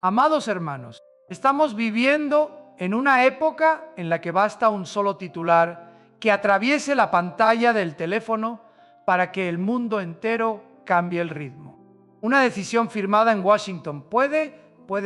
Amados hermanos, estamos viviendo en una época en la que basta un solo titular que atraviese la pantalla del teléfono para que el mundo entero cambie el ritmo. Una decisión firmada en Washington puede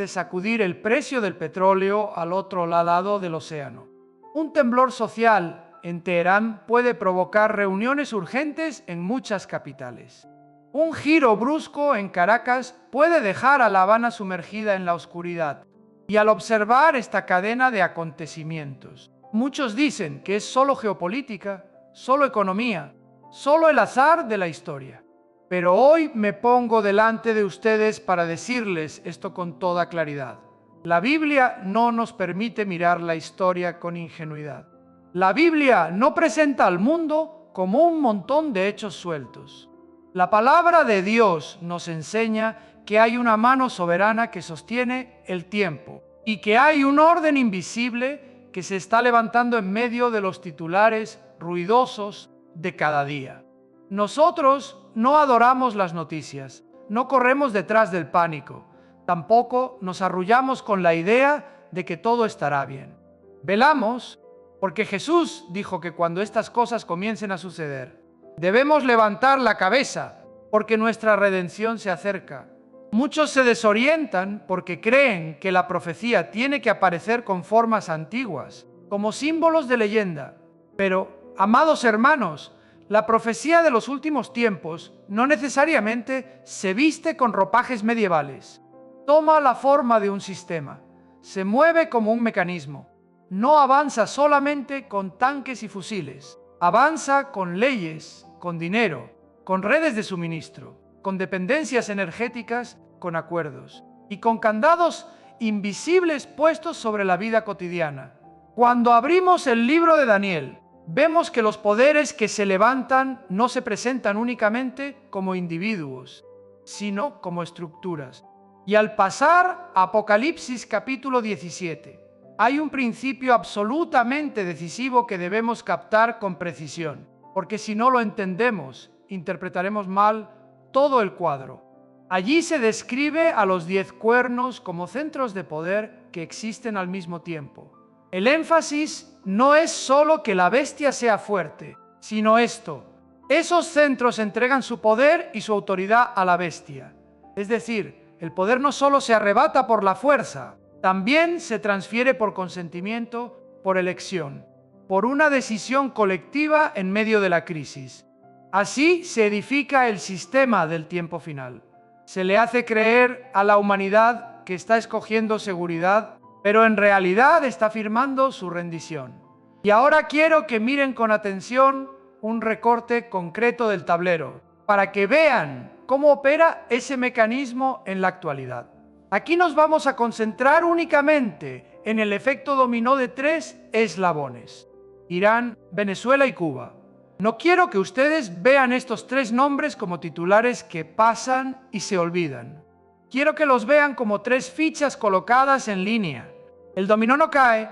sacudir el precio del petróleo al otro lado del océano. Un temblor social en Teherán puede provocar reuniones urgentes en muchas capitales. Un giro brusco en Caracas puede dejar a La Habana sumergida en la oscuridad. Y al observar esta cadena de acontecimientos, muchos dicen que es solo geopolítica, solo economía, solo el azar de la historia. Pero hoy me pongo delante de ustedes para decirles esto con toda claridad. La Biblia no nos permite mirar la historia con ingenuidad. La Biblia no presenta al mundo como un montón de hechos sueltos. La palabra de Dios nos enseña que hay una mano soberana que sostiene el tiempo y que hay un orden invisible que se está levantando en medio de los titulares ruidosos de cada día. Nosotros no adoramos las noticias, no corremos detrás del pánico, tampoco nos arrullamos con la idea de que todo estará bien. Velamos porque Jesús dijo que cuando estas cosas comiencen a suceder, debemos levantar la cabeza porque nuestra redención se acerca. Muchos se desorientan porque creen que la profecía tiene que aparecer con formas antiguas, como símbolos de leyenda. Pero, amados hermanos, la profecía de los últimos tiempos no necesariamente se viste con ropajes medievales. Toma la forma de un sistema, se mueve como un mecanismo. No avanza solamente con tanques y fusiles. Avanza con leyes, con dinero, con redes de suministro, con dependencias energéticas, con acuerdos y con candados invisibles puestos sobre la vida cotidiana. Cuando abrimos el libro de Daniel, vemos que los poderes que se levantan no se presentan únicamente como individuos, sino como estructuras. Y al pasar a Apocalipsis capítulo 17, hay un principio absolutamente decisivo que debemos captar con precisión, porque si no lo entendemos, interpretaremos mal todo el cuadro. Allí se describe a los 10 cuernos como centros de poder que existen al mismo tiempo. El énfasis no es solo que la bestia sea fuerte, sino esto: esos centros entregan su poder y su autoridad a la bestia. Es decir, el poder no solo se arrebata por la fuerza, también se transfiere por consentimiento, por elección, por una decisión colectiva en medio de la crisis. Así se edifica el sistema del tiempo final. Se le hace creer a la humanidad que está escogiendo seguridad, pero en realidad está firmando su rendición. Y ahora quiero que miren con atención un recorte concreto del tablero, para que vean cómo opera ese mecanismo en la actualidad. Aquí nos vamos a concentrar únicamente en el efecto dominó de 3 eslabones: Irán, Venezuela y Cuba. No quiero que ustedes vean estos 3 nombres como titulares que pasan y se olvidan. Quiero que los vean como 3 fichas colocadas en línea. El dominó no cae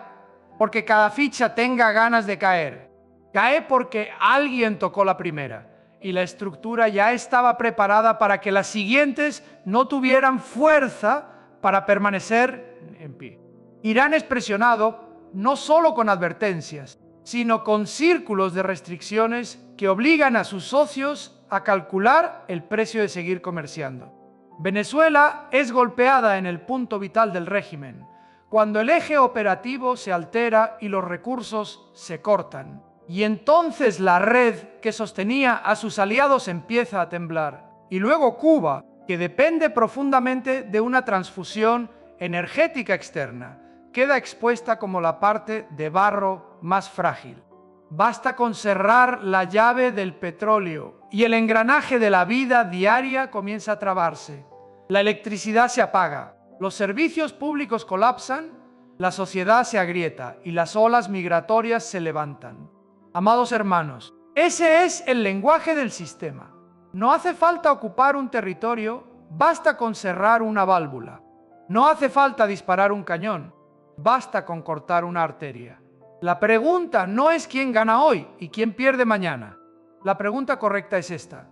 porque cada ficha tenga ganas de caer. Cae porque alguien tocó la primera y la estructura ya estaba preparada para que las siguientes no tuvieran fuerza para permanecer en pie. Irán es presionado no solo con advertencias, sino con círculos de restricciones que obligan a sus socios a calcular el precio de seguir comerciando. Venezuela es golpeada en el punto vital del régimen, cuando el eje operativo se altera y los recursos se cortan. Y entonces la red que sostenía a sus aliados empieza a temblar. Y luego Cuba, que depende profundamente de una transfusión energética externa, queda expuesta como la parte de barro más frágil. Basta con cerrar la llave del petróleo y el engranaje de la vida diaria comienza a trabarse. La electricidad se apaga, los servicios públicos colapsan, la sociedad se agrieta y las olas migratorias se levantan. Amados hermanos, ese es el lenguaje del sistema. No hace falta ocupar un territorio, basta con cerrar una válvula. No hace falta disparar un cañón, basta con cortar una arteria. La pregunta no es quién gana hoy y quién pierde mañana. La pregunta correcta es esta: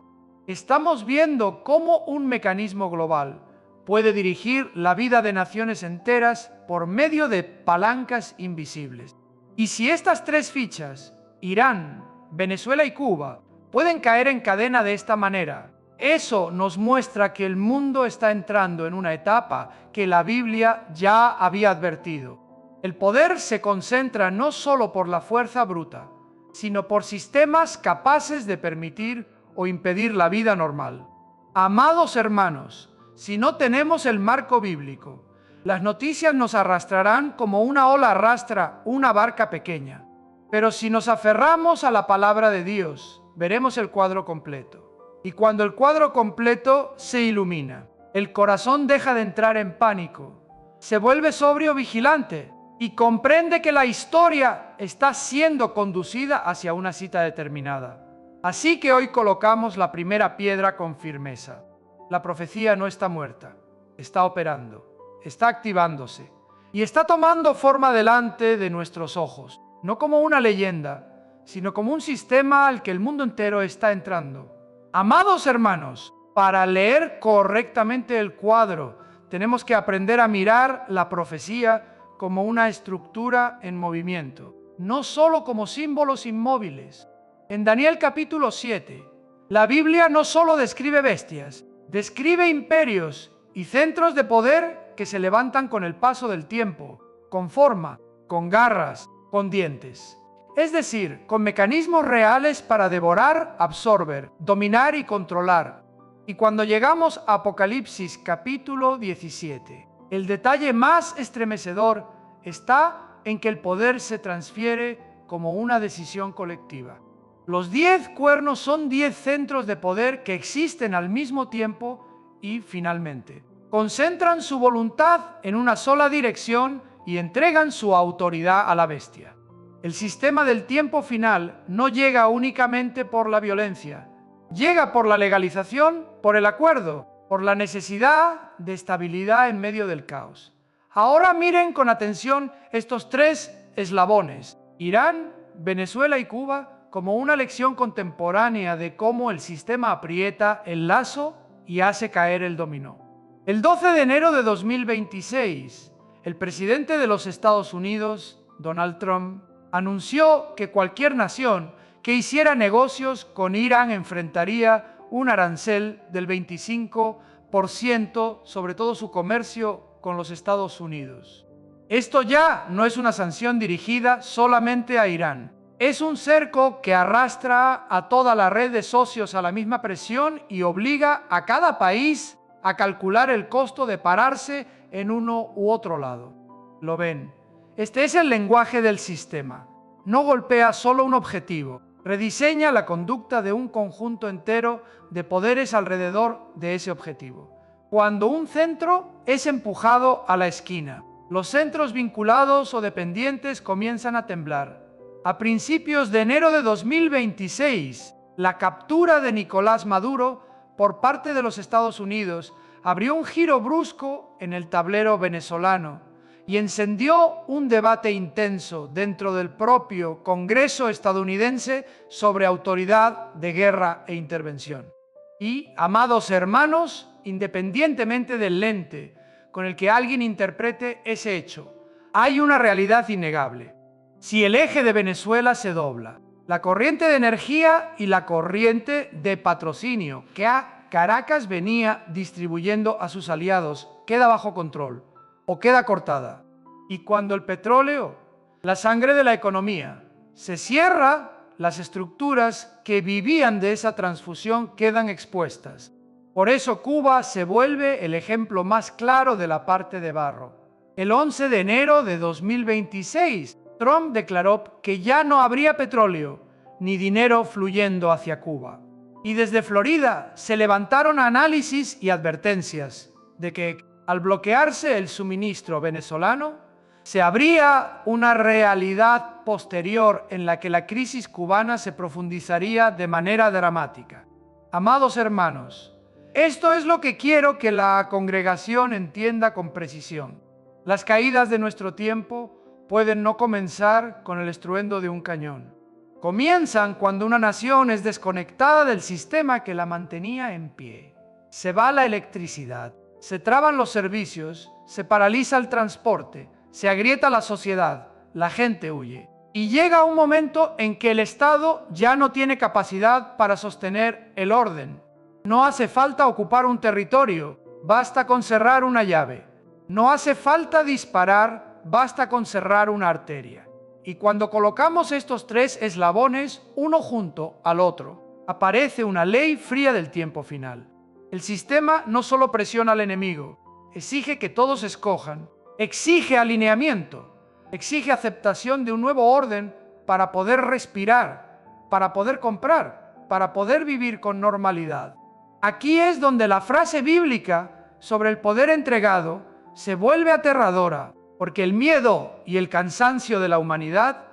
¿estamos viendo cómo un mecanismo global, puede dirigir la vida de naciones enteras por medio de palancas invisibles. Y si estas tres fichas, Irán, Venezuela y Cuba, pueden caer en cadena de esta manera, eso nos muestra que el mundo está entrando en una etapa que la Biblia ya había advertido. El poder se concentra no solo por la fuerza bruta, sino por sistemas capaces de permitir o impedir la vida normal. Amados hermanos, si no tenemos el marco bíblico, las noticias nos arrastrarán como una ola arrastra una barca pequeña. Pero si nos aferramos a la palabra de Dios, veremos el cuadro completo. Y cuando el cuadro completo se ilumina, el corazón deja de entrar en pánico, se vuelve sobrio vigilante y comprende que la historia está siendo conducida hacia una cita determinada. Así que hoy colocamos la primera piedra con firmeza. La profecía no está muerta, está operando, está activándose y está tomando forma delante de nuestros ojos, no como una leyenda, sino como un sistema al que el mundo entero está entrando. Amados hermanos, para leer correctamente el cuadro, tenemos que aprender a mirar la profecía como una estructura en movimiento, no solo como símbolos inmóviles. En Daniel capítulo 7, la Biblia no solo describe bestias, describe imperios y centros de poder que se levantan con el paso del tiempo, con forma, con garras, con dientes. Es decir, con mecanismos reales para devorar, absorber, dominar y controlar. Y cuando llegamos a Apocalipsis capítulo 17, el detalle más estremecedor está en que el poder se transfiere como una decisión colectiva. Los 10 cuernos son 10 centros de poder que existen al mismo tiempo y, finalmente, concentran su voluntad en una sola dirección y entregan su autoridad a la bestia. El sistema del tiempo final no llega únicamente por la violencia, llega por la legalización, por el acuerdo, por la necesidad de estabilidad en medio del caos. Ahora miren con atención estos tres eslabones, Irán, Venezuela y Cuba, como una lección contemporánea de cómo el sistema aprieta el lazo y hace caer el dominó. El 12 de enero de 2026, el presidente de los Estados Unidos, Donald Trump, anunció que cualquier nación que hiciera negocios con Irán enfrentaría un arancel del 25% sobre todo su comercio con los Estados Unidos. Esto ya no es una sanción dirigida solamente a Irán. Es un cerco que arrastra a toda la red de socios a la misma presión y obliga a cada país a calcular el costo de pararse en uno u otro lado. ¿Lo ven? Este es el lenguaje del sistema. No golpea solo un objetivo, rediseña la conducta de un conjunto entero de poderes alrededor de ese objetivo. Cuando un centro es empujado a la esquina, los centros vinculados o dependientes comienzan a temblar. A principios de enero de 2026, la captura de Nicolás Maduro por parte de los Estados Unidos abrió un giro brusco en el tablero venezolano y encendió un debate intenso dentro del propio Congreso estadounidense sobre autoridad de guerra e intervención. Y, amados hermanos, independientemente del lente con el que alguien interprete ese hecho, hay una realidad innegable. Si el eje de Venezuela se dobla, la corriente de energía y la corriente de patrocinio que a Caracas venía distribuyendo a sus aliados queda bajo control o queda cortada. Y cuando el petróleo, la sangre de la economía, se cierra, las estructuras que vivían de esa transfusión quedan expuestas. Por eso Cuba se vuelve el ejemplo más claro de la parte de barro. El 11 de enero de 2026, Trump declaró que ya no habría petróleo ni dinero fluyendo hacia Cuba. Y desde Florida se levantaron análisis y advertencias de que al bloquearse el suministro venezolano, se abría una realidad posterior en la que la crisis cubana se profundizaría de manera dramática. Amados hermanos, esto es lo que quiero que la congregación entienda con precisión. Las caídas de nuestro tiempo pueden no comenzar con el estruendo de un cañón. Comienzan cuando una nación es desconectada del sistema que la mantenía en pie. Se va la electricidad, Se traban los servicios, se paraliza el transporte, se agrieta la sociedad, la gente huye. Y llega un momento en que el Estado ya no tiene capacidad para sostener el orden. No hace falta ocupar un territorio, basta con cerrar una llave. No hace falta disparar, basta con cerrar una arteria. Y cuando colocamos estos tres eslabones uno junto al otro, aparece una ley fría del tiempo final. El sistema no solo presiona al enemigo, exige que todos escojan, exige alineamiento, exige aceptación de un nuevo orden para poder respirar, para poder comprar, para poder vivir con normalidad. Aquí es donde la frase bíblica sobre el poder entregado se vuelve aterradora, porque el miedo y el cansancio de la humanidad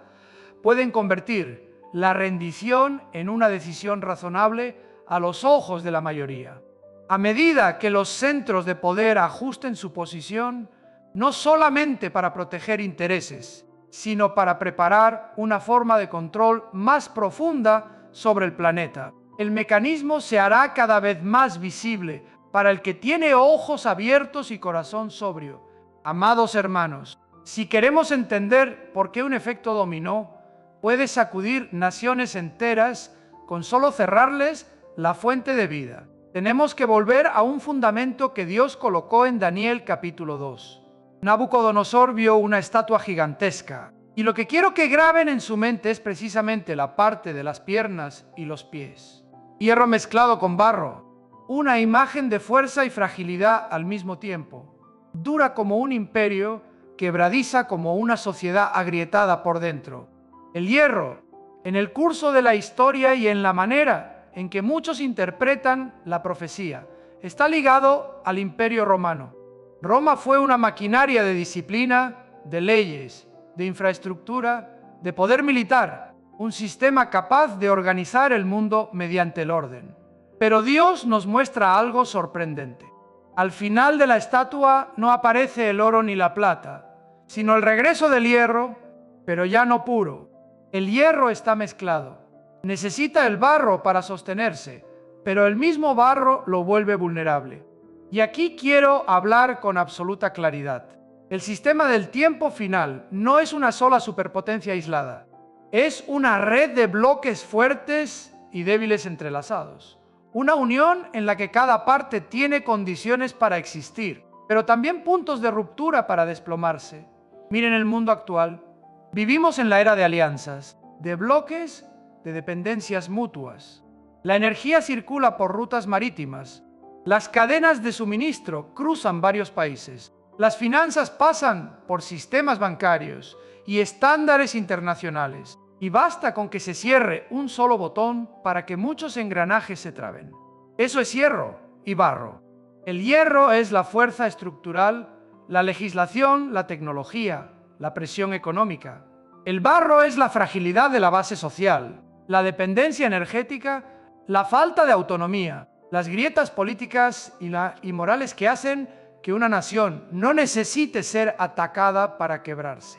pueden convertir la rendición en una decisión razonable a los ojos de la mayoría. A medida que los centros de poder ajusten su posición, no solamente para proteger intereses, sino para preparar una forma de control más profunda sobre el planeta, el mecanismo se hará cada vez más visible para el que tiene ojos abiertos y corazón sobrio. Amados hermanos, si queremos entender por qué un efecto dominó puede sacudir naciones enteras con solo cerrarles la fuente de vida, tenemos que volver a un fundamento que Dios colocó en Daniel capítulo 2. Nabucodonosor vio una estatua gigantesca, y lo que quiero que graben en su mente es precisamente la parte de las piernas y los pies. Hierro mezclado con barro, una imagen de fuerza y fragilidad al mismo tiempo. Dura como un imperio, quebradiza como una sociedad agrietada por dentro. El hierro, en el curso de la historia y en la manera en que muchos interpretan la profecía, está ligado al Imperio Romano. Roma fue una maquinaria de disciplina, de leyes, de infraestructura, de poder militar, un sistema capaz de organizar el mundo mediante el orden. Pero Dios nos muestra algo sorprendente. Al final de la estatua no aparece el oro ni la plata, sino el regreso del hierro, pero ya no puro. El hierro está mezclado. Necesita el barro para sostenerse, pero el mismo barro lo vuelve vulnerable. Y aquí quiero hablar con absoluta claridad. El sistema del tiempo final no es una sola superpotencia aislada. Es una red de bloques fuertes y débiles entrelazados. Una unión en la que cada parte tiene condiciones para existir, pero también puntos de ruptura para desplomarse. Miren el mundo actual. Vivimos en la era de alianzas, de bloques, de dependencias mutuas. La energía circula por rutas marítimas. Las cadenas de suministro cruzan varios países. Las finanzas pasan por sistemas bancarios y estándares internacionales. Y basta con que se cierre un solo botón para que muchos engranajes se traben. Eso es hierro y barro. El hierro es la fuerza estructural, la legislación, la tecnología, la presión económica. El barro es la fragilidad de la base social, la dependencia energética, la falta de autonomía, las grietas políticas y morales que hacen que una nación no necesite ser atacada para quebrarse.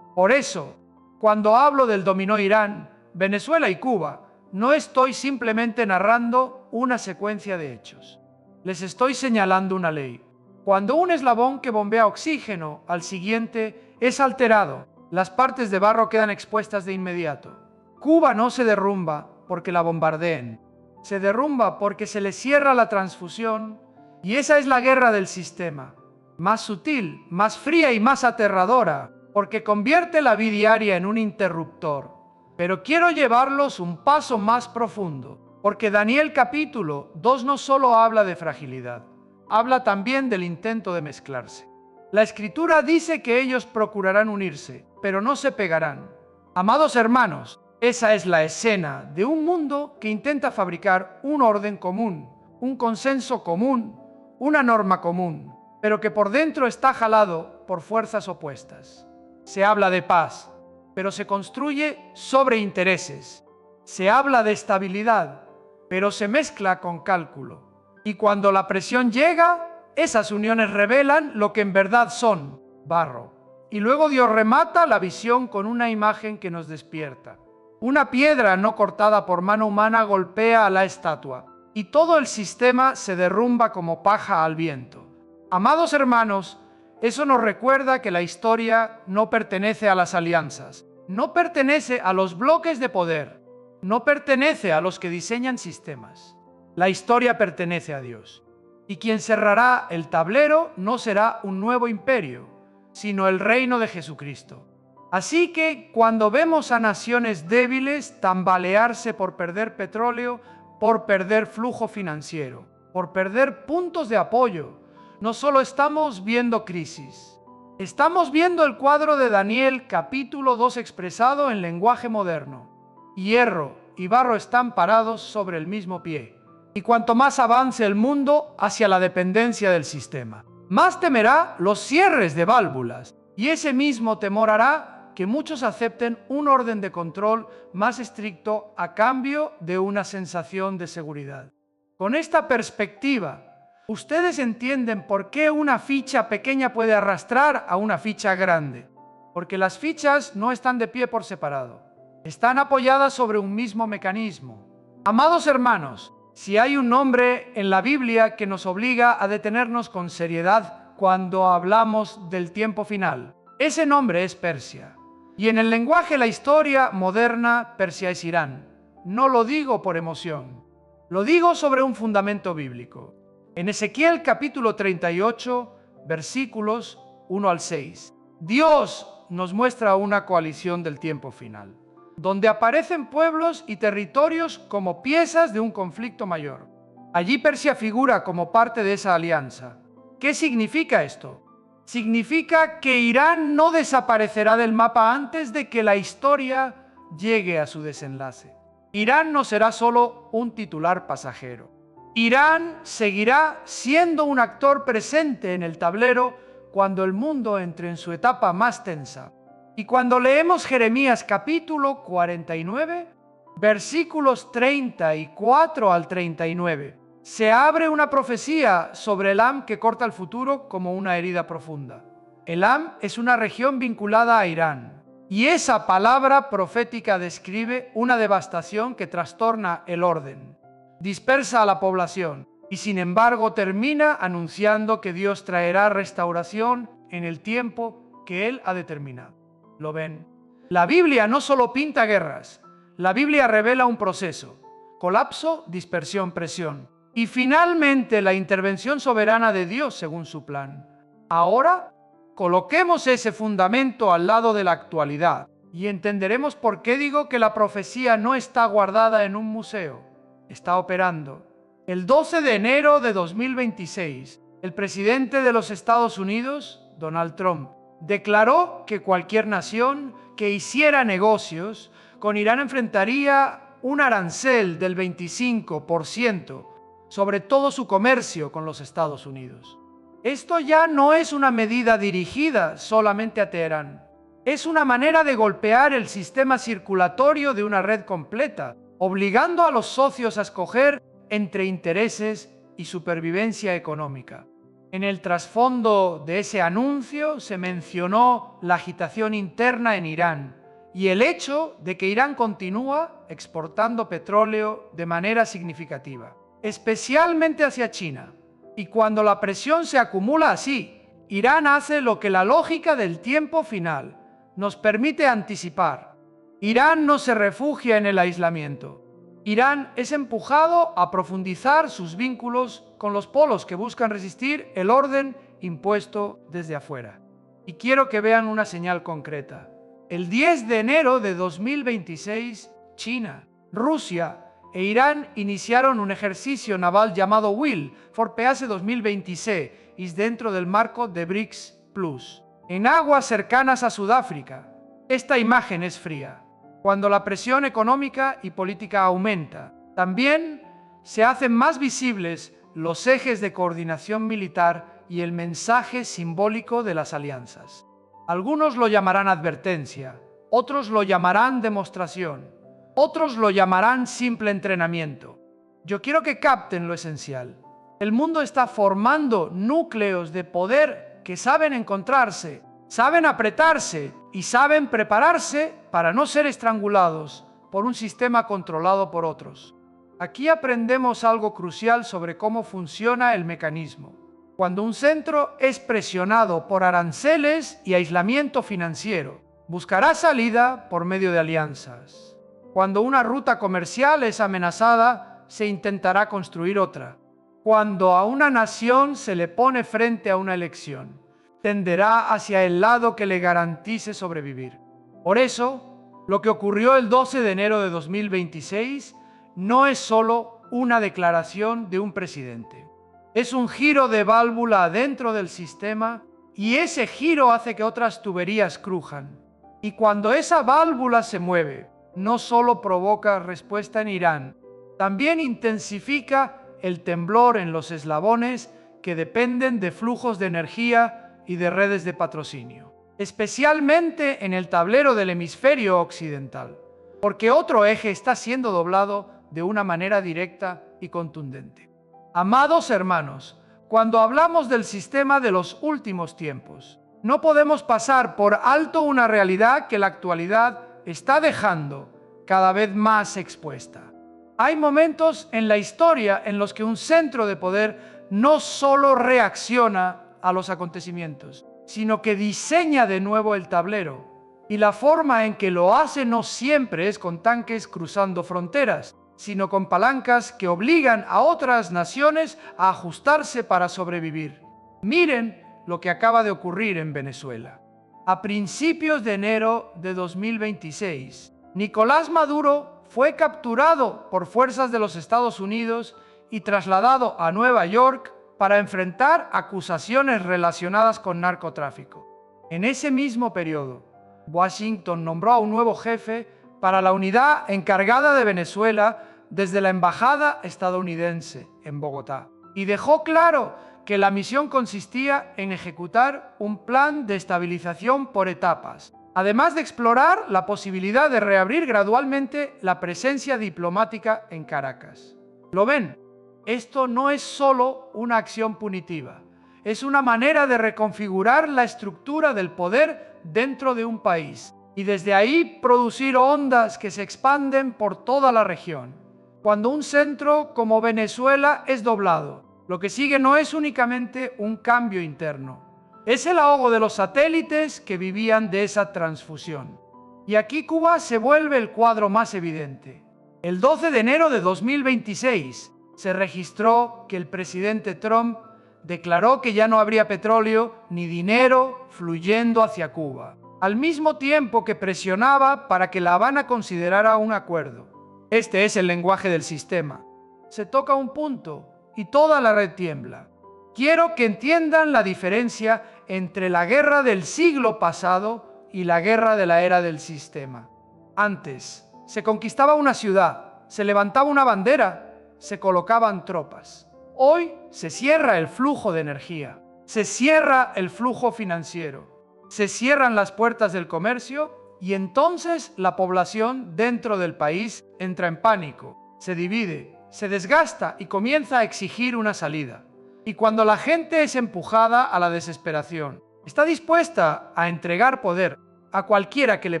Por eso, cuando hablo del dominó Irán, Venezuela y Cuba, no estoy simplemente narrando una secuencia de hechos. Les estoy señalando una ley. Cuando un eslabón que bombea oxígeno al siguiente es alterado, las partes de barro quedan expuestas de inmediato. Cuba no se derrumba porque la bombardeen. Se derrumba porque se le cierra la transfusión, y esa es la guerra del sistema. Más sutil, más fría y más aterradora, porque convierte la vida diaria en un interruptor. Pero quiero llevarlos un paso más profundo, porque Daniel capítulo 2 no solo habla de fragilidad, habla también del intento de mezclarse. La Escritura dice que ellos procurarán unirse, pero no se pegarán. Amados hermanos, esa es la escena de un mundo que intenta fabricar un orden común, un consenso común, una norma común, pero que por dentro está jalado por fuerzas opuestas. Se habla de paz, pero se construye sobre intereses. Se habla de estabilidad, pero se mezcla con cálculo. Y cuando la presión llega, esas uniones revelan lo que en verdad son: barro. Y luego Dios remata la visión con una imagen que nos despierta. Una piedra no cortada por mano humana golpea a la estatua, y todo el sistema se derrumba como paja al viento. Amados hermanos, eso nos recuerda que la historia no pertenece a las alianzas, no pertenece a los bloques de poder, no pertenece a los que diseñan sistemas. La historia pertenece a Dios. Y quien cerrará el tablero no será un nuevo imperio, sino el reino de Jesucristo. Así que cuando vemos a naciones débiles tambalearse por perder petróleo, por perder flujo financiero, por perder puntos de apoyo, no solo estamos viendo crisis, estamos viendo el cuadro de Daniel capítulo 2 expresado en lenguaje moderno. Hierro y barro están parados sobre el mismo pie. Y cuanto más avance el mundo hacia la dependencia del sistema, más temerá los cierres de válvulas, y ese mismo temor hará que muchos acepten un orden de control más estricto a cambio de una sensación de seguridad. Con esta perspectiva, ustedes entienden por qué una ficha pequeña puede arrastrar a una ficha grande. Porque las fichas no están de pie por separado, están apoyadas sobre un mismo mecanismo. Amados hermanos, si hay un nombre en la Biblia que nos obliga a detenernos con seriedad cuando hablamos del tiempo final, ese nombre es Persia. Y en el lenguaje de la historia moderna, Persia es Irán. No lo digo por emoción, lo digo sobre un fundamento bíblico. En Ezequiel capítulo 38, versículos 1 al 6, Dios nos muestra una coalición del tiempo final, donde aparecen pueblos y territorios como piezas de un conflicto mayor. Allí Persia figura como parte de esa alianza. ¿Qué significa esto? Significa que Irán no desaparecerá del mapa antes de que la historia llegue a su desenlace. Irán no será solo un titular pasajero. Irán seguirá siendo un actor presente en el tablero cuando el mundo entre en su etapa más tensa. Y cuando leemos Jeremías capítulo 49, versículos 34 al 39, se abre una profecía sobre Elam que corta el futuro como una herida profunda. Elam es una región vinculada a Irán, y esa palabra profética describe una devastación que trastorna el orden, dispersa a la población, y sin embargo termina anunciando que Dios traerá restauración en el tiempo que Él ha determinado. ¿Lo ven? La Biblia no solo pinta guerras, la Biblia revela un proceso: colapso, dispersión, presión, y finalmente la intervención soberana de Dios según su plan. Ahora, coloquemos ese fundamento al lado de la actualidad y entenderemos por qué digo que la profecía no está guardada en un museo, está operando. El 12 de enero de 2026, el presidente de los Estados Unidos, Donald Trump, declaró que cualquier nación que hiciera negocios con Irán enfrentaría un arancel del 25% sobre todo su comercio con los Estados Unidos. Esto ya no es una medida dirigida solamente a Teherán. Es una manera de golpear el sistema circulatorio de una red completa, obligando a los socios a escoger entre intereses y supervivencia económica. En el trasfondo de ese anuncio se mencionó la agitación interna en Irán y el hecho de que Irán continúa exportando petróleo de manera significativa, especialmente hacia China. Y cuando la presión se acumula así, Irán hace lo que la lógica del tiempo final nos permite anticipar. Irán no se refugia en el aislamiento. Irán es empujado a profundizar sus vínculos con los polos que buscan resistir el orden impuesto desde afuera. Y quiero que vean una señal concreta. El 10 de enero de 2026, China, Rusia e Irán iniciaron un ejercicio naval llamado Will for Peace 2026 dentro del marco de BRICS Plus, en aguas cercanas a Sudáfrica. Esta imagen es fría. Cuando la presión económica y política aumenta, también se hacen más visibles los ejes de coordinación militar y el mensaje simbólico de las alianzas. Algunos lo llamarán advertencia, otros lo llamarán demostración, otros lo llamarán simple entrenamiento. Yo quiero que capten lo esencial. El mundo está formando núcleos de poder que saben encontrarse, saben apretarse y saben prepararse para no ser estrangulados por un sistema controlado por otros. Aquí aprendemos algo crucial sobre cómo funciona el mecanismo. Cuando un centro es presionado por aranceles y aislamiento financiero, buscará salida por medio de alianzas. Cuando una ruta comercial es amenazada, se intentará construir otra. Cuando a una nación se le pone frente a una elección, tenderá hacia el lado que le garantice sobrevivir. Por eso, lo que ocurrió el 12 de enero de 2026 no es solo una declaración de un presidente. Es un giro de válvula dentro del sistema y ese giro hace que otras tuberías crujan. Y cuando esa válvula se mueve, no solo provoca respuesta en Irán, también intensifica el temblor en los eslabones que dependen de flujos de energía y de redes de patrocinio, especialmente en el tablero del hemisferio occidental, porque otro eje está siendo doblado de una manera directa y contundente. Amados hermanos, cuando hablamos del sistema de los últimos tiempos, no podemos pasar por alto una realidad que la actualidad está dejando cada vez más expuesta. Hay momentos en la historia en los que un centro de poder no solo reacciona a los acontecimientos, sino que diseña de nuevo el tablero. Y la forma en que lo hace no siempre es con tanques cruzando fronteras, sino con palancas que obligan a otras naciones a ajustarse para sobrevivir. Miren lo que acaba de ocurrir en Venezuela. A principios de enero de 2026, Nicolás Maduro fue capturado por fuerzas de los Estados Unidos y trasladado a Nueva York para enfrentar acusaciones relacionadas con narcotráfico. En ese mismo periodo, Washington nombró a un nuevo jefe para la unidad encargada de Venezuela desde la embajada estadounidense en Bogotá y dejó claro que la misión consistía en ejecutar un plan de estabilización por etapas, además de explorar la posibilidad de reabrir gradualmente la presencia diplomática en Caracas. ¿Lo ven? Esto no es solo una acción punitiva, es una manera de reconfigurar la estructura del poder dentro de un país y desde ahí producir ondas que se expanden por toda la región. Cuando un centro como Venezuela es doblado, lo que sigue no es únicamente un cambio interno, es el ahogo de los satélites que vivían de esa transfusión. Y aquí Cuba se vuelve el cuadro más evidente. El 12 de enero de 2026 se registró que el presidente Trump declaró que ya no habría petróleo ni dinero fluyendo hacia Cuba, al mismo tiempo que presionaba para que La Habana considerara un acuerdo. Este es el lenguaje del sistema. Se toca un punto y toda la red tiembla. Quiero que entiendan la diferencia entre la guerra del siglo pasado y la guerra de la era del sistema. Antes, se conquistaba una ciudad, se levantaba una bandera, se colocaban tropas. Hoy se cierra el flujo de energía, se cierra el flujo financiero, se cierran las puertas del comercio y entonces la población dentro del país entra en pánico, se divide, se desgasta y comienza a exigir una salida. Y cuando la gente es empujada a la desesperación, está dispuesta a entregar poder a cualquiera que le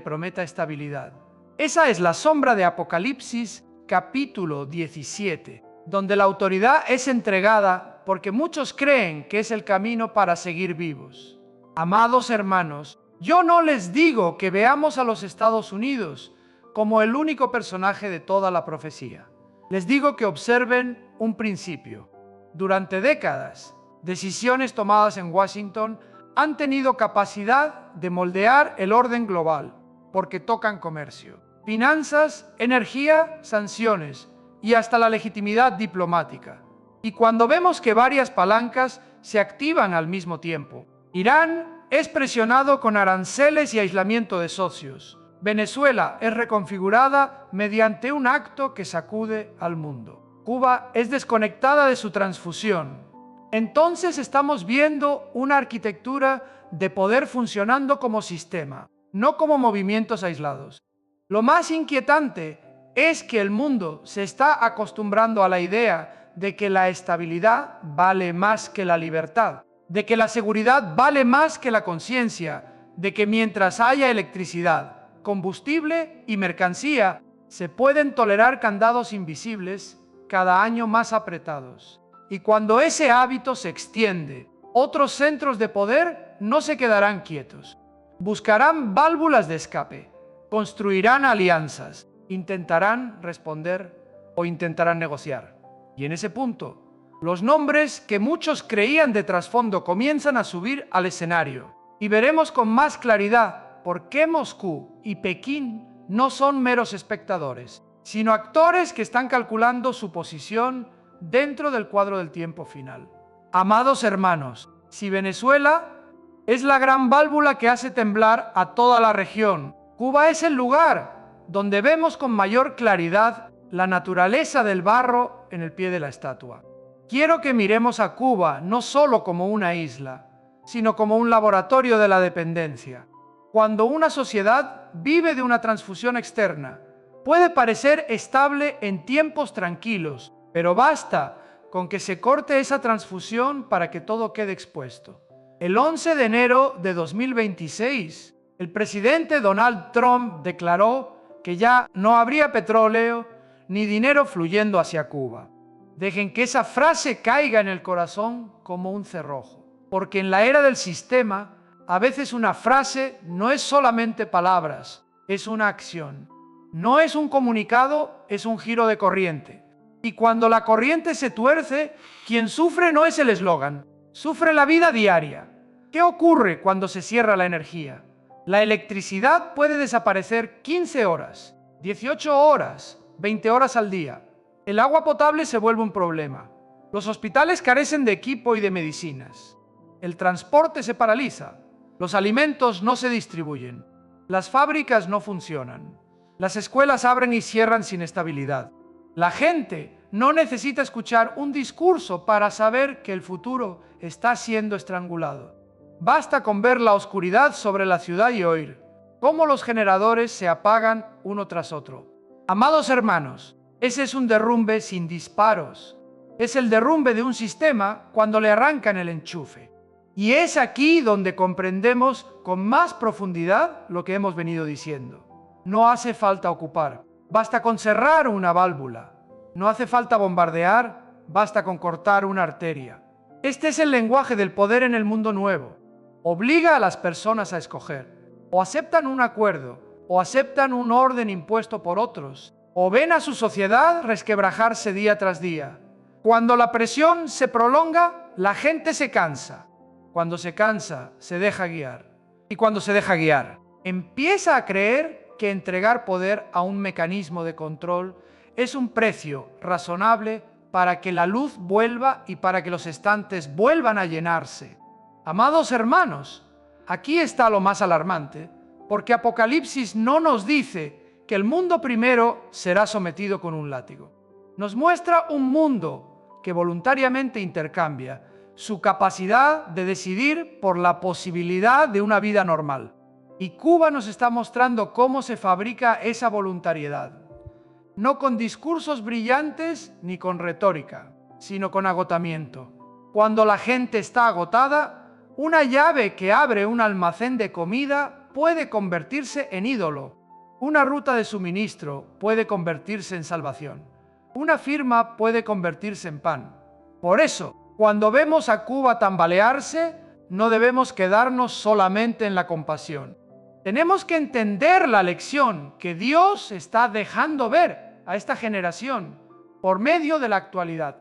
prometa estabilidad. Esa es la sombra de Apocalipsis capítulo 17, donde la autoridad es entregada porque muchos creen que es el camino para seguir vivos. Amados hermanos, yo no les digo que veamos a los Estados Unidos como el único personaje de toda la profecía. Les digo que observen un principio. Durante décadas, decisiones tomadas en Washington han tenido capacidad de moldear el orden global, porque tocan comercio, finanzas, energía, sanciones y hasta la legitimidad diplomática. Y cuando vemos que varias palancas se activan al mismo tiempo, Irán es presionado con aranceles y aislamiento de socios. Venezuela es reconfigurada mediante un acto que sacude al mundo. Cuba es desconectada de su transfusión. Entonces estamos viendo una arquitectura de poder funcionando como sistema, no como movimientos aislados. Lo más inquietante es que el mundo se está acostumbrando a la idea de que la estabilidad vale más que la libertad, de que la seguridad vale más que la conciencia, de que mientras haya electricidad, combustible y mercancía, se pueden tolerar candados invisibles cada año más apretados. Y cuando ese hábito se extiende, Otros centros de poder no se quedarán quietos. Buscarán válvulas de escape, construirán alianzas, intentarán responder o intentarán negociar. Y en ese punto, los nombres que muchos creían de trasfondo comienzan a subir al escenario. Y veremos con más claridad por qué Moscú y Pekín no son meros espectadores, sino actores que están calculando su posición dentro del cuadro del tiempo final. Amados hermanos, si Venezuela es la gran válvula que hace temblar a toda la región, Cuba es el lugar donde vemos con mayor claridad la naturaleza del barro en el pie de la estatua. Quiero que miremos a Cuba no solo como una isla, sino como un laboratorio de la dependencia. Cuando una sociedad vive de una transfusión externa, puede parecer estable en tiempos tranquilos, pero basta con que se corte esa transfusión para que todo quede expuesto. El 11 de enero de 2026, el presidente Donald Trump declaró que ya no habría petróleo ni dinero fluyendo hacia Cuba. Dejen que esa frase caiga en el corazón como un cerrojo, porque en la era del sistema, a veces una frase no es solamente palabras, es una acción. No es un comunicado, es un giro de corriente. Y cuando la corriente se tuerce, quien sufre no es el eslogan, sufre la vida diaria. ¿Qué ocurre cuando se cierra la energía? La electricidad puede desaparecer 15 horas, 18 horas, 20 horas al día. El agua potable se vuelve un problema. Los hospitales carecen de equipo y de medicinas. El transporte se paraliza. Los alimentos no se distribuyen. Las fábricas no funcionan. Las escuelas abren y cierran sin estabilidad. La gente no necesita escuchar un discurso para saber que el futuro está siendo estrangulado. Basta con ver la oscuridad sobre la ciudad y oír cómo los generadores se apagan uno tras otro. Amados hermanos, ese es un derrumbe sin disparos. Es el derrumbe de un sistema cuando le arrancan el enchufe. Y es aquí donde comprendemos con más profundidad lo que hemos venido diciendo. No hace falta ocupar, basta con cerrar una válvula. No hace falta bombardear, basta con cortar una arteria. Este es el lenguaje del poder en el mundo nuevo. Obliga a las personas a escoger. O aceptan un acuerdo, o aceptan un orden impuesto por otros, o ven a su sociedad resquebrajarse día tras día. Cuando la presión se prolonga, la gente se cansa. Cuando se cansa, se deja guiar. Y cuando se deja guiar, empieza a creer que entregar poder a un mecanismo de control es un precio razonable para que la luz vuelva y para que los estantes vuelvan a llenarse. Amados hermanos, aquí está lo más alarmante, porque Apocalipsis no nos dice que el mundo primero será sometido con un látigo. Nos muestra un mundo que voluntariamente intercambia su capacidad de decidir por la posibilidad de una vida normal. Y Cuba nos está mostrando cómo se fabrica esa voluntariedad. No con discursos brillantes ni con retórica, sino con agotamiento. Cuando la gente está agotada, una llave que abre un almacén de comida puede convertirse en ídolo. Una ruta de suministro puede convertirse en salvación. Una firma puede convertirse en pan. Por eso, cuando vemos a Cuba tambalearse, no debemos quedarnos solamente en la compasión. Tenemos que entender la lección que Dios está dejando ver a esta generación por medio de la actualidad.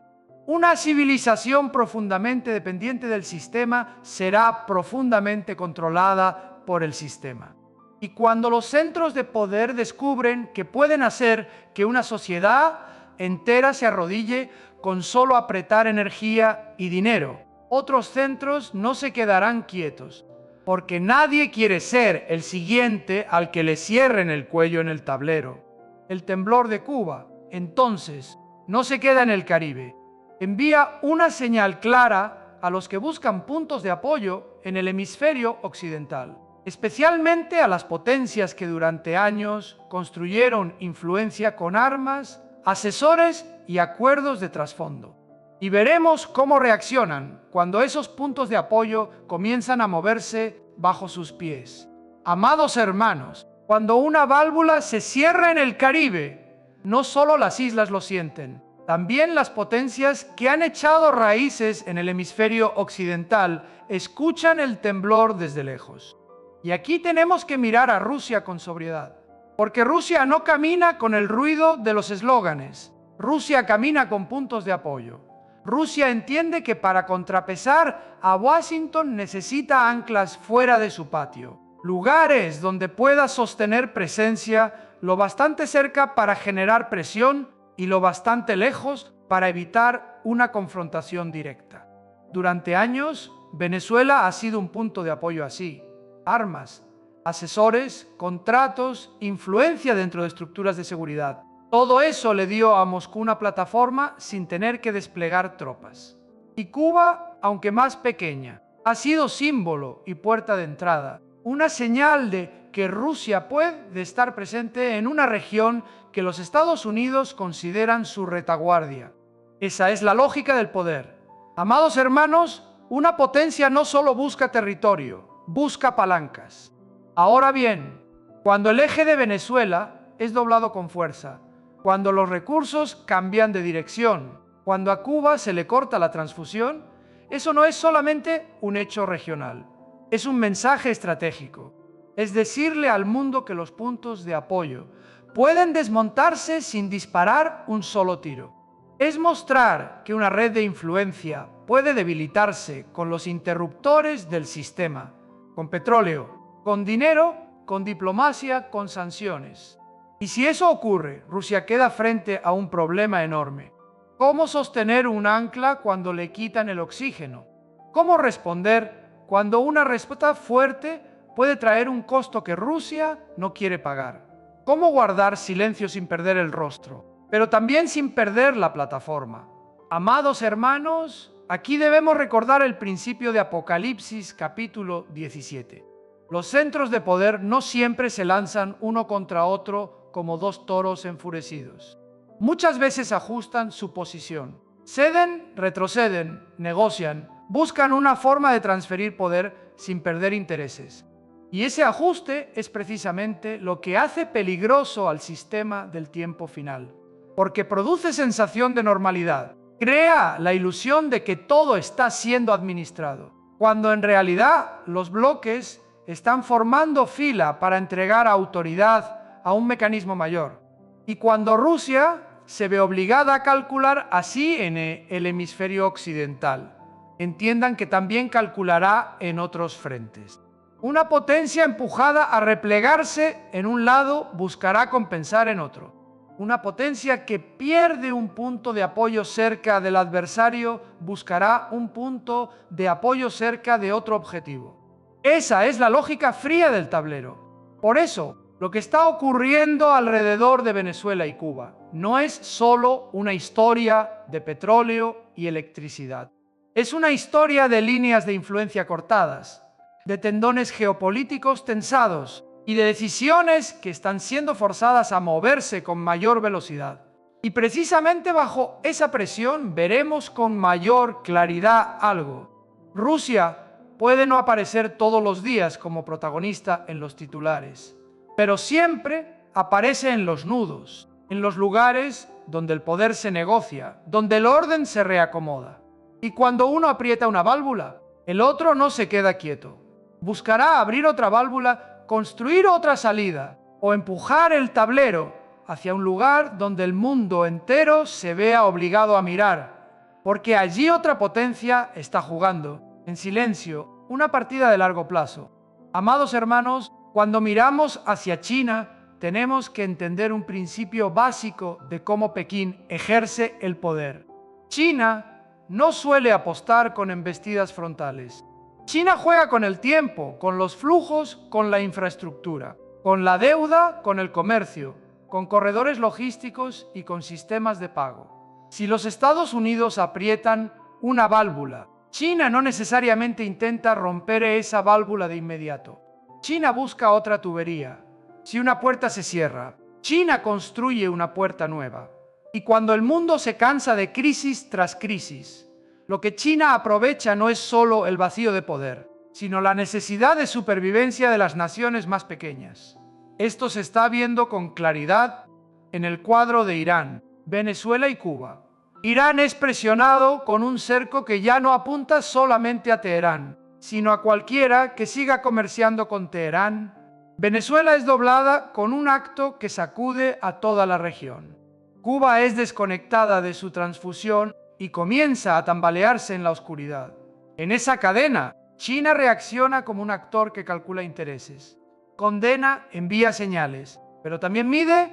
Una civilización profundamente dependiente del sistema será profundamente controlada por el sistema. Y cuando los centros de poder descubren que pueden hacer que una sociedad entera se arrodille con solo apretar energía y dinero, otros centros no se quedarán quietos, porque nadie quiere ser el siguiente al que le cierren el cuello en el tablero. El temblor de Cuba, entonces, no se queda en el Caribe. Envía una señal clara a los que buscan puntos de apoyo en el hemisferio occidental, especialmente a las potencias que durante años construyeron influencia con armas, asesores y acuerdos de trasfondo. Y veremos cómo reaccionan cuando esos puntos de apoyo comienzan a moverse bajo sus pies. Amados hermanos, cuando una válvula se cierra en el Caribe, no solo las islas lo sienten, También las potencias que han echado raíces en el hemisferio occidental escuchan el temblor desde lejos. Y aquí tenemos que mirar a Rusia con sobriedad, porque Rusia no camina con el ruido de los eslóganes, Rusia camina con puntos de apoyo. Rusia entiende que para contrapesar a Washington necesita anclas fuera de su patio, lugares donde pueda sostener presencia lo bastante cerca para generar presión y lo bastante lejos para evitar una confrontación directa. Durante años, Venezuela ha sido un punto de apoyo así. Armas, asesores, contratos, influencia dentro de estructuras de seguridad. Todo eso le dio a Moscú una plataforma sin tener que desplegar tropas. Y Cuba, aunque más pequeña, ha sido símbolo y puerta de entrada, una señal de que Rusia puede estar presente en una región que los Estados Unidos consideran su retaguardia. Esa es la lógica del poder. Amados hermanos, una potencia no solo busca territorio, busca palancas. Ahora bien, cuando el eje de Venezuela es doblado con fuerza, cuando los recursos cambian de dirección, cuando a Cuba se le corta la transfusión, eso no es solamente un hecho regional, es un mensaje estratégico. Es decirle al mundo que los puntos de apoyo pueden desmontarse sin disparar un solo tiro. Es mostrar que una red de influencia puede debilitarse con los interruptores del sistema, con petróleo, con dinero, con diplomacia, con sanciones. Y si eso ocurre, Rusia queda frente a un problema enorme. ¿Cómo sostener un ancla cuando le quitan el oxígeno? ¿Cómo responder cuando una respuesta fuerte puede traer un costo que Rusia no quiere pagar? ¿Cómo guardar silencio sin perder el rostro, pero también sin perder la plataforma? Amados hermanos, aquí debemos recordar el principio de Apocalipsis capítulo 17. Los centros de poder no siempre se lanzan uno contra otro como dos toros enfurecidos. Muchas veces ajustan su posición. Ceden, retroceden, negocian, buscan una forma de transferir poder sin perder intereses. Y ese ajuste es precisamente lo que hace peligroso al sistema del tiempo final, porque produce sensación de normalidad, crea la ilusión de que todo está siendo administrado, cuando en realidad los bloques están formando fila para entregar autoridad a un mecanismo mayor. Y cuando Rusia se ve obligada a calcular así en el hemisferio occidental, entiendan que también calculará en otros frentes. Una potencia empujada a replegarse en un lado buscará compensar en otro. Una potencia que pierde un punto de apoyo cerca del adversario buscará un punto de apoyo cerca de otro objetivo. Esa es la lógica fría del tablero. Por eso, lo que está ocurriendo alrededor de Venezuela y Cuba no es solo una historia de petróleo y electricidad. Es una historia de líneas de influencia cortadas, de tendones geopolíticos tensados y de decisiones que están siendo forzadas a moverse con mayor velocidad. Y precisamente bajo esa presión veremos con mayor claridad algo. Rusia puede no aparecer todos los días como protagonista en los titulares, pero siempre aparece en los nudos, en los lugares donde el poder se negocia, donde el orden se reacomoda. Y cuando uno aprieta una válvula, el otro no se queda quieto. Buscará abrir otra válvula, construir otra salida o empujar el tablero hacia un lugar donde el mundo entero se vea obligado a mirar, porque allí otra potencia está jugando, en silencio, una partida de largo plazo. Amados hermanos, cuando miramos hacia China, tenemos que entender un principio básico de cómo Pekín ejerce el poder. China no suele apostar con embestidas frontales. China juega con el tiempo, con los flujos, con la infraestructura, con la deuda, con el comercio, con corredores logísticos y con sistemas de pago. Si los Estados Unidos aprietan una válvula, China no necesariamente intenta romper esa válvula de inmediato. China busca otra tubería. Si una puerta se cierra, China construye una puerta nueva. Y cuando el mundo se cansa de crisis tras crisis, lo que China aprovecha no es solo el vacío de poder, sino la necesidad de supervivencia de las naciones más pequeñas. Esto se está viendo con claridad en el cuadro de Irán, Venezuela y Cuba. Irán es presionado con un cerco que ya no apunta solamente a Teherán, sino a cualquiera que siga comerciando con Teherán. Venezuela es doblada con un acto que sacude a toda la región. Cuba es desconectada de su transfusión y comienza a tambalearse en la oscuridad. En esa cadena, China reacciona como un actor que calcula intereses. Condena, envía señales, pero también mide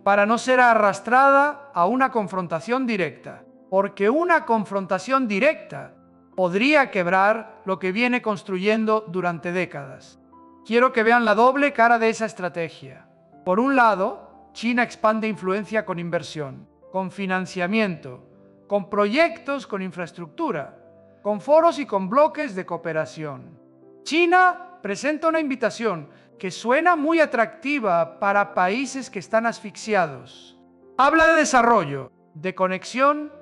para no ser arrastrada a una confrontación directa, porque una confrontación directa podría quebrar lo que viene construyendo durante décadas. Quiero que vean la doble cara de esa estrategia. Por un lado, China expande influencia con inversión, con financiamiento, con proyectos, con infraestructura, con foros y con bloques de cooperación. China presenta una invitación que suena muy atractiva para países que están asfixiados. Habla de desarrollo, de conexión,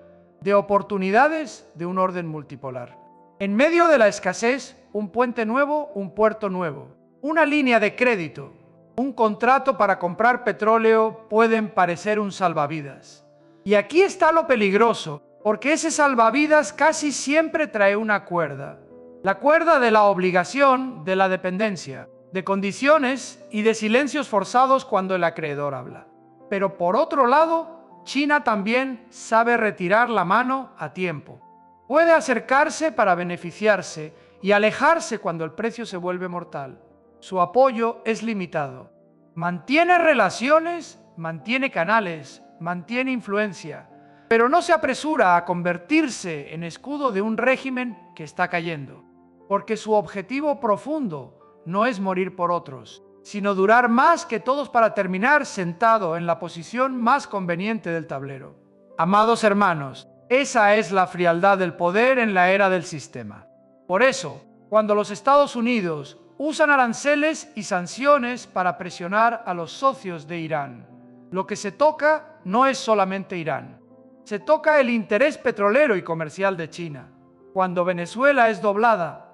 de oportunidades de un orden multipolar. En medio de la escasez, un puente nuevo, un puerto nuevo, una línea de crédito, un contrato para comprar petróleo pueden parecer un salvavidas. Y aquí está lo peligroso, porque ese salvavidas casi siempre trae una cuerda. La cuerda de la obligación, de la dependencia, de condiciones y de silencios forzados cuando el acreedor habla. Pero por otro lado, China también sabe retirar la mano a tiempo. Puede acercarse para beneficiarse y alejarse cuando el precio se vuelve mortal. Su apoyo es limitado. Mantiene relaciones, mantiene canales, mantiene influencia, pero no se apresura a convertirse en escudo de un régimen que está cayendo, porque su objetivo profundo no es morir por otros, sino durar más que todos para terminar sentado en la posición más conveniente del tablero. Amados hermanos, esa es la frialdad del poder en la era del sistema. Por eso, cuando los Estados Unidos usan aranceles y sanciones para presionar a los socios de Irán, lo que se toca no es solamente Irán. Se toca el interés petrolero y comercial de China. Cuando Venezuela es doblada,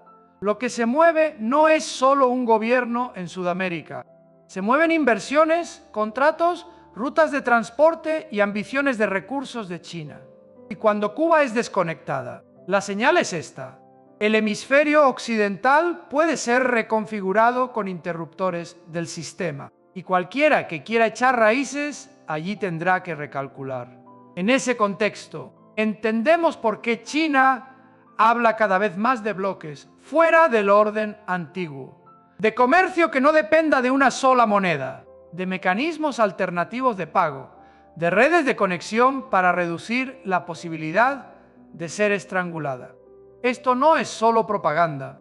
lo que se mueve no es solo un gobierno en Sudamérica. Se mueven inversiones, contratos, rutas de transporte y ambiciones de recursos de China. Y cuando Cuba es desconectada, la señal es esta. El hemisferio occidental puede ser reconfigurado con interruptores del sistema. Y cualquiera que quiera echar raíces, allí tendrá que recalcular. En ese contexto, entendemos por qué China habla cada vez más de bloques fuera del orden antiguo, de comercio que no dependa de una sola moneda, de mecanismos alternativos de pago, de redes de conexión para reducir la posibilidad de ser estrangulada. Esto no es solo propaganda,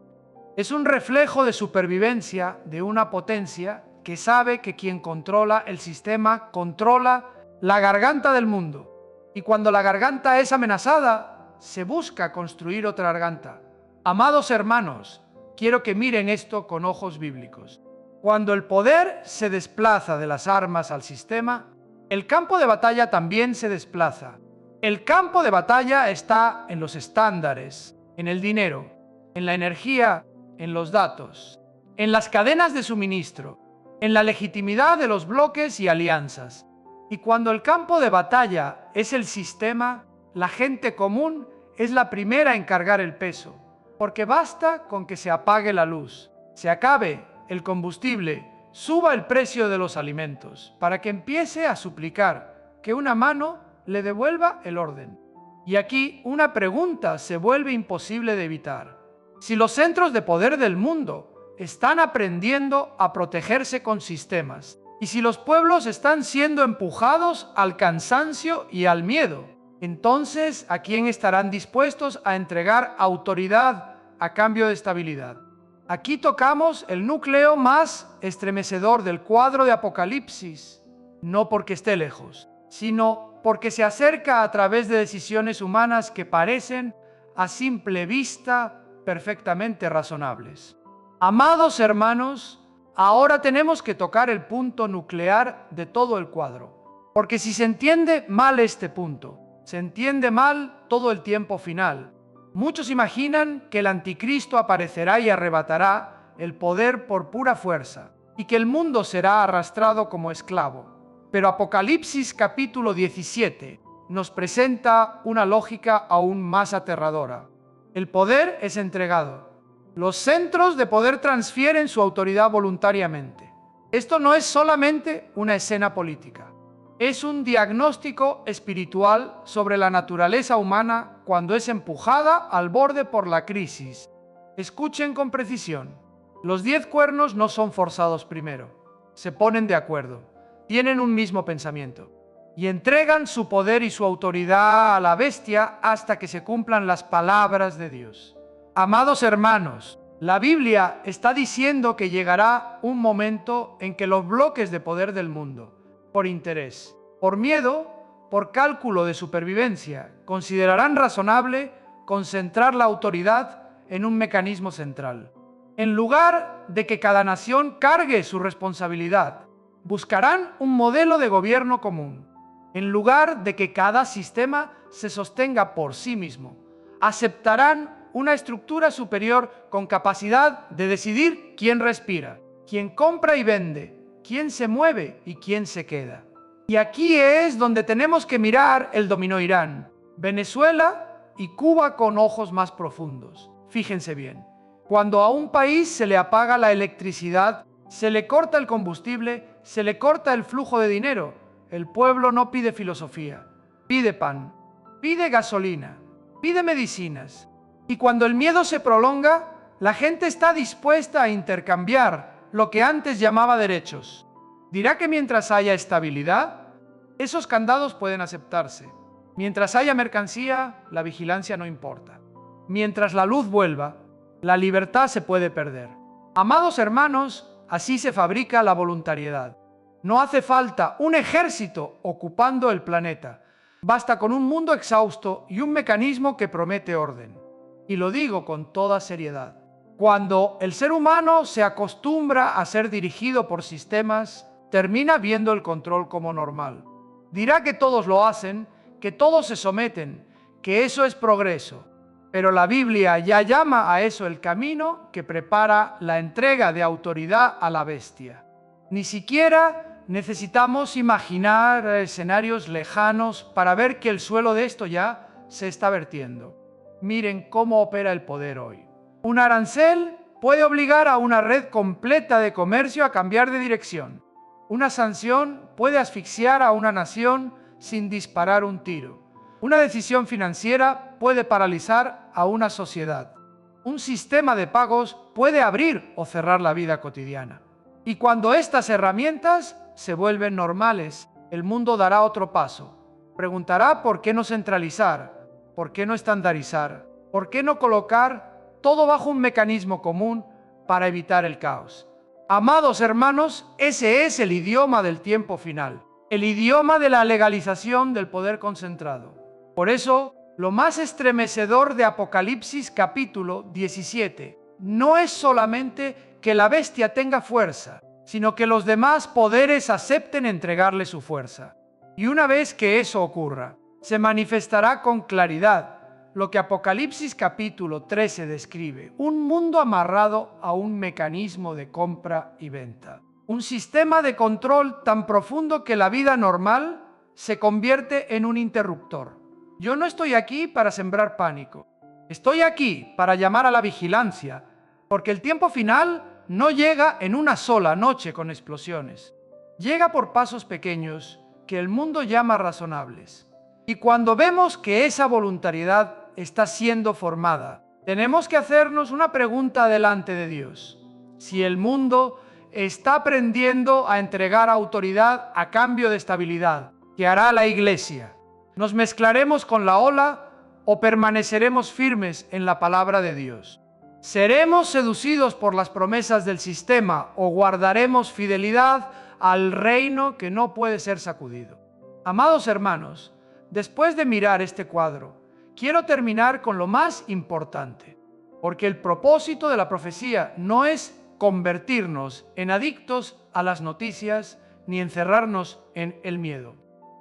es un reflejo de supervivencia de una potencia que sabe que quien controla el sistema controla la garganta del mundo. Y cuando la garganta es amenazada, se busca construir otra garganta. Amados hermanos, quiero que miren esto con ojos bíblicos. Cuando el poder se desplaza de las armas al sistema, el campo de batalla también se desplaza. El campo de batalla está en los estándares, en el dinero, en la energía, en los datos, en las cadenas de suministro, en la legitimidad de los bloques y alianzas. Y cuando el campo de batalla es el sistema, la gente común es la primera en cargar el peso, porque basta con que se apague la luz, se acabe el combustible, suba el precio de los alimentos, para que empiece a suplicar que una mano le devuelva el orden. Y aquí una pregunta se vuelve imposible de evitar. Si los centros de poder del mundo están aprendiendo a protegerse con sistemas, y si los pueblos están siendo empujados al cansancio y al miedo, entonces, ¿a quién estarán dispuestos a entregar autoridad a cambio de estabilidad? Aquí tocamos el núcleo más estremecedor del cuadro de Apocalipsis, no porque esté lejos, sino porque se acerca a través de decisiones humanas que parecen, a simple vista, perfectamente razonables. Amados hermanos, ahora tenemos que tocar el punto nuclear de todo el cuadro, porque si se entiende mal este punto, se entiende mal todo el tiempo final. Muchos imaginan que el anticristo aparecerá y arrebatará el poder por pura fuerza, y que el mundo será arrastrado como esclavo. Pero Apocalipsis capítulo 17 nos presenta una lógica aún más aterradora. El poder es entregado. Los centros de poder transfieren su autoridad voluntariamente. Esto no es solamente una escena política. Es un diagnóstico espiritual sobre la naturaleza humana cuando es empujada al borde por la crisis. Escuchen con precisión. Los 10 cuernos no son forzados primero. Se ponen de acuerdo. Tienen un mismo pensamiento. Y entregan su poder y su autoridad a la bestia hasta que se cumplan las palabras de Dios. Amados hermanos, la Biblia está diciendo que llegará un momento en que los bloques de poder del mundo, por interés, por miedo, por cálculo de supervivencia, considerarán razonable concentrar la autoridad en un mecanismo central. En lugar de que cada nación cargue su responsabilidad, buscarán un modelo de gobierno común. En lugar de que cada sistema se sostenga por sí mismo, aceptarán una estructura superior con capacidad de decidir quién respira, quién compra y vende, quién se mueve y quién se queda. Y aquí es donde tenemos que mirar el dominó Irán, Venezuela y Cuba con ojos más profundos. Fíjense bien, cuando a un país se le apaga la electricidad, se le corta el combustible, se le corta el flujo de dinero, el pueblo no pide filosofía, pide pan, pide gasolina, pide medicinas. Y cuando el miedo se prolonga, la gente está dispuesta a intercambiar lo que antes llamaba derechos. Dirá que mientras haya estabilidad, esos candados pueden aceptarse. Mientras haya mercancía, la vigilancia no importa. Mientras la luz vuelva, la libertad se puede perder. Amados hermanos, así se fabrica la voluntariedad. No hace falta un ejército ocupando el planeta. Basta con un mundo exhausto y un mecanismo que promete orden. Y lo digo con toda seriedad. Cuando el ser humano se acostumbra a ser dirigido por sistemas, termina viendo el control como normal. Dirá que todos lo hacen, que todos se someten, que eso es progreso. Pero la Biblia ya llama a eso el camino que prepara la entrega de autoridad a la bestia. Ni siquiera necesitamos imaginar escenarios lejanos para ver que el suelo de esto ya se está vertiendo. Miren cómo opera el poder hoy. Un arancel puede obligar a una red completa de comercio a cambiar de dirección. Una sanción puede asfixiar a una nación sin disparar un tiro. Una decisión financiera puede paralizar a una sociedad. Un sistema de pagos puede abrir o cerrar la vida cotidiana. Y cuando estas herramientas se vuelven normales, el mundo dará otro paso. Preguntará por qué no centralizar, por qué no estandarizar, por qué no colocar todo bajo un mecanismo común para evitar el caos. Amados hermanos, ese es el idioma del tiempo final, el idioma de la legalización del poder concentrado. Por eso, lo más estremecedor de Apocalipsis capítulo 17 no es solamente que la bestia tenga fuerza, sino que los demás poderes acepten entregarle su fuerza. Y una vez que eso ocurra, se manifestará con claridad lo que Apocalipsis capítulo 13 describe: un mundo amarrado a un mecanismo de compra y venta. Un sistema de control tan profundo que la vida normal se convierte en un interruptor. Yo no estoy aquí para sembrar pánico. Estoy aquí para llamar a la vigilancia, porque el tiempo final no llega en una sola noche con explosiones. Llega por pasos pequeños que el mundo llama razonables. Y cuando vemos que esa voluntariedad está siendo formada, tenemos que hacernos una pregunta delante de Dios. Si el mundo está aprendiendo a entregar autoridad a cambio de estabilidad, ¿qué hará la Iglesia? ¿Nos mezclaremos con la ola o permaneceremos firmes en la palabra de Dios? ¿Seremos seducidos por las promesas del sistema o guardaremos fidelidad al reino que no puede ser sacudido? Amados hermanos, después de mirar este cuadro, quiero terminar con lo más importante, porque el propósito de la profecía no es convertirnos en adictos a las noticias ni encerrarnos en el miedo.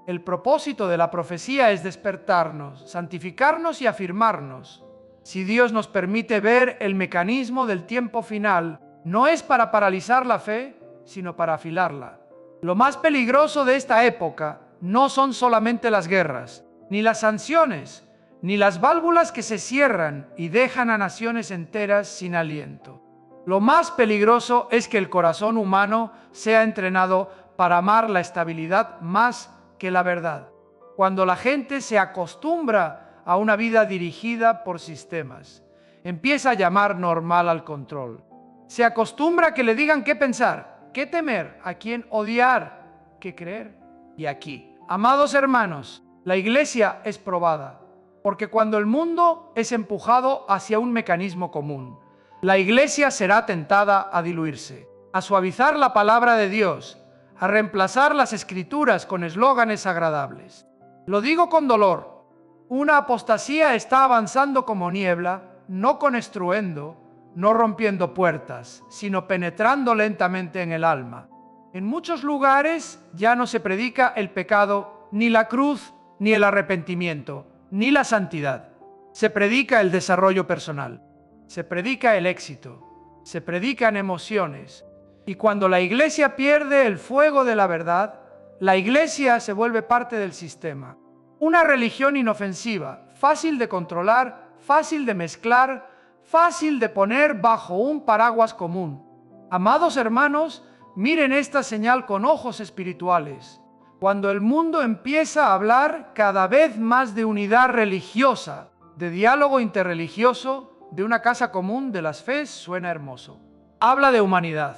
El propósito de la profecía es despertarnos, santificarnos y afirmarnos. Si Dios nos permite ver el mecanismo del tiempo final, no es para paralizar la fe, sino para afilarla. Lo más peligroso de esta época no son solamente las guerras, ni las sanciones, ni las válvulas que se cierran y dejan a naciones enteras sin aliento. Lo más peligroso es que el corazón humano sea entrenado para amar la estabilidad más que la verdad. Cuando la gente se acostumbra a una vida dirigida por sistemas, empieza a llamar normal al control. Se acostumbra a que le digan qué pensar, qué temer, a quién odiar, qué creer. Y aquí, amados hermanos, la iglesia es probada, porque cuando el mundo es empujado hacia un mecanismo común, la iglesia será tentada a diluirse, a suavizar la palabra de Dios, a reemplazar las escrituras con eslóganes agradables. Lo digo con dolor. Una apostasía está avanzando como niebla, no con estruendo, no rompiendo puertas, sino penetrando lentamente en el alma. En muchos lugares ya no se predica el pecado, ni la cruz, ni el arrepentimiento, ni la santidad. Se predica el desarrollo personal, se predica el éxito, se predican emociones. Y cuando la iglesia pierde el fuego de la verdad, la iglesia se vuelve parte del sistema. Una religión inofensiva, fácil de controlar, fácil de mezclar, fácil de poner bajo un paraguas común. Amados hermanos, miren esta señal con ojos espirituales. Cuando el mundo empieza a hablar cada vez más de unidad religiosa, de diálogo interreligioso, de una casa común de las fes, suena hermoso. Habla de humanidad,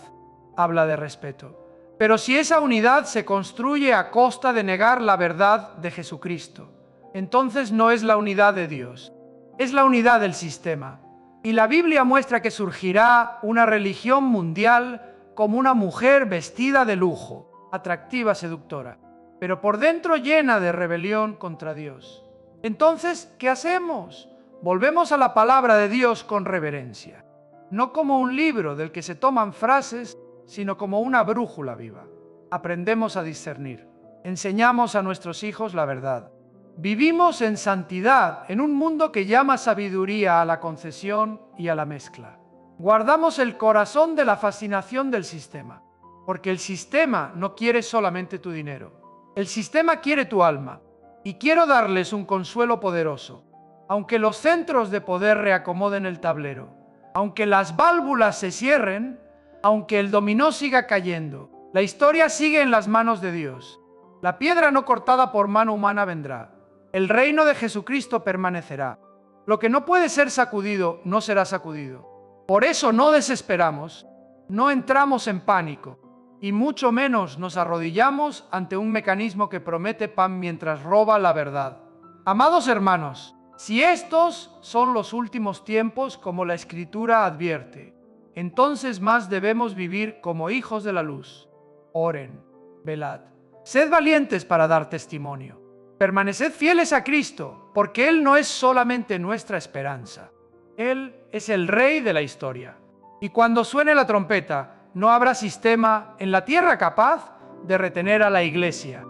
habla de respeto. Pero si esa unidad se construye a costa de negar la verdad de Jesucristo, entonces no es la unidad de Dios, es la unidad del sistema. Y la Biblia muestra que surgirá una religión mundial como una mujer vestida de lujo, atractiva, seductora, pero por dentro llena de rebelión contra Dios. Entonces, ¿qué hacemos? Volvemos a la palabra de Dios con reverencia, no como un libro del que se toman frases, sino como una brújula viva. Aprendemos a discernir, enseñamos a nuestros hijos la verdad. Vivimos en santidad en un mundo que llama sabiduría a la concesión y a la mezcla. Guardamos el corazón de la fascinación del sistema, porque el sistema no quiere solamente tu dinero. El sistema quiere tu alma. Y quiero darles un consuelo poderoso. Aunque los centros de poder reacomoden el tablero, aunque las válvulas se cierren, aunque el dominó siga cayendo, la historia sigue en las manos de Dios. La piedra no cortada por mano humana vendrá. El reino de Jesucristo permanecerá. Lo que no puede ser sacudido, no será sacudido. Por eso no desesperamos, no entramos en pánico, y mucho menos nos arrodillamos ante un mecanismo que promete pan mientras roba la verdad. Amados hermanos, si estos son los últimos tiempos como la Escritura advierte, entonces más debemos vivir como hijos de la luz. Oren, velad. Sed valientes para dar testimonio. Permaneced fieles a Cristo, porque Él no es solamente nuestra esperanza. Él es el Rey de la historia. Y cuando suene la trompeta, no habrá sistema en la tierra capaz de retener a la iglesia.